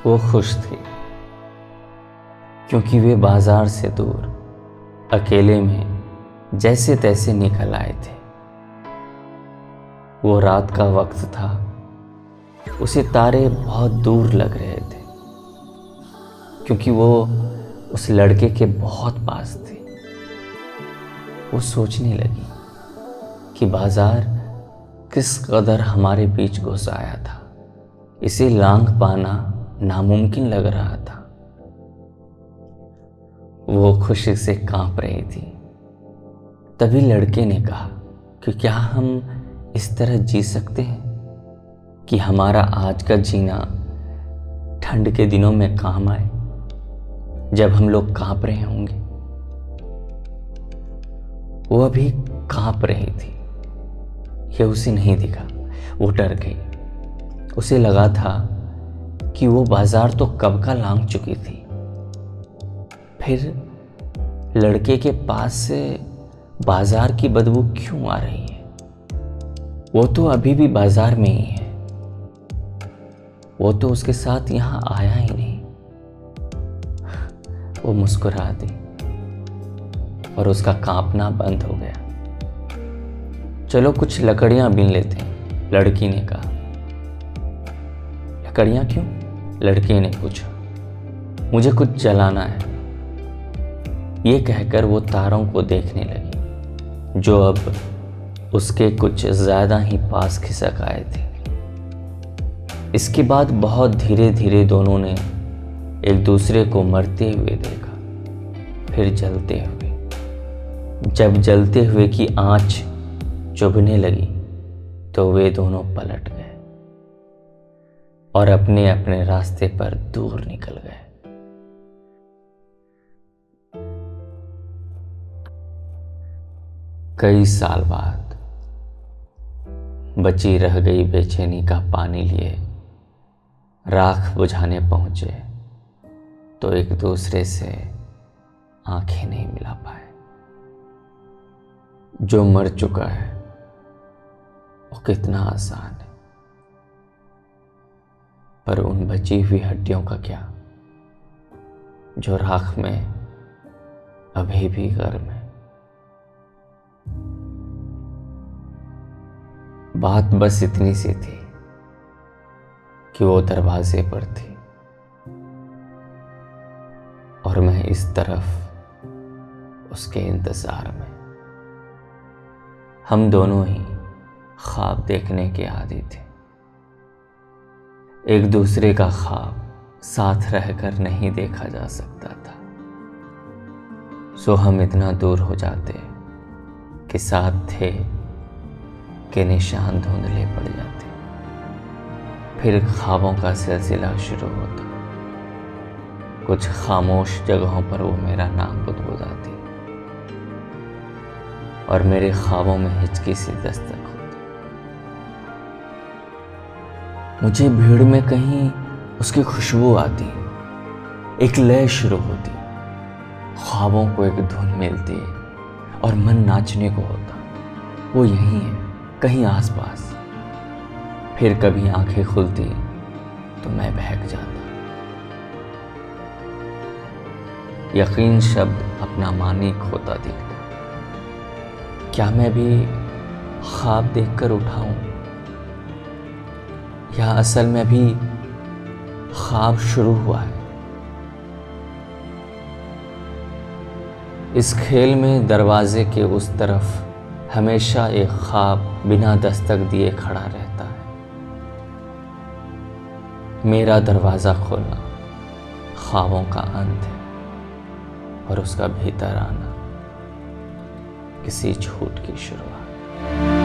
वो खुश थे क्योंकि वे बाजार से दूर अकेले में जैसे तैसे निकल आए थे। वो रात का वक्त था, उसे तारे बहुत दूर लग रहे थे क्योंकि वो उस लड़के के बहुत पास थे। वो सोचने लगी कि बाजार किस कदर हमारे बीच घुस आया था, इसे लांघ पाना नामुमकिन लग रहा था। वो खुशी से कांप रही थी। तभी लड़के ने कहा कि क्या हम इस तरह जी सकते हैं कि हमारा आज का जीना ठंड के दिनों में काम आए, जब हम लोग कांप रहे होंगे। वो अभी कांप रही थी, यह उसे नहीं दिखा। वो डर गई। उसे लगा था कि वो बाजार तो कब का लांघ चुकी थी। फिर लड़के के पास से बाजार की बदबू क्यों आ रही है? वो तो अभी भी बाजार में ही है। वो तो उसके साथ यहां आया ही नहीं। वो मुस्कुरा दी और उसका कांपना बंद हो गया। चलो कुछ लकड़ियां बीन लेते हैं, लड़की ने कहा। लकड़ियां क्यों? लड़के ने पूछा। मुझे कुछ जलाना है। ये कहकर वो तारों को देखने लगी जो अब उसके कुछ ज्यादा ही पास खिसक आए थे। इसके बाद बहुत धीरे धीरे दोनों ने एक दूसरे को मरते हुए देखा, फिर जलते हुए। जब जलते हुए की आंच चुभने लगी तो वे दोनों पलट गए और अपने अपने रास्ते पर दूर निकल गए। कई साल बाद बची रह गई बेचैनी का पानी लिए राख बुझाने पहुंचे तो एक दूसरे से आंखें नहीं मिला पाए। जो मर चुका है वो कितना आसान है, पर उन बची हुई हड्डियों का क्या, जो राख में अभी भी गर्म है। बात बस इतनी सी थी कि वो दरवाजे पर थी और मैं इस तरफ उसके इंतजार में। हम दोनों ही ख्वाब देखने के आदी थे। एक दूसरे का ख्वाब साथ रहकर नहीं देखा जा सकता था, सो हम इतना दूर हो जाते कि साथ थे के निशान धुंधले पड़ जाते। फिर ख्वाबों का सिलसिला शुरू होता। कुछ खामोश जगहों पर वो मेरा नाम बुदबुदाती और मेरे ख्वाबों में हिचकी सी दस्तक होती। मुझे भीड़ में कहीं उसकी खुशबू आती, एक लय शुरू होती, ख्वाबों को एक धुन मिलती और मन नाचने को होता। वो यहीं है, कहीं आसपास। फिर कभी आंखें खुलती तो मैं बहक जाता। यकीन शब्द अपना मानी खोता दिखता। क्या मैं भी ख्वाब देखकर उठाऊं या असल में भी ख्वाब शुरू हुआ है? इस खेल में दरवाजे के उस तरफ हमेशा एक ख्वाब बिना दस्तक दिए खड़ा रहता है। मेरा दरवाजा खोलना ख्वाबों का अंत है और उसका भीतर आना किसी झूठ की शुरुआत।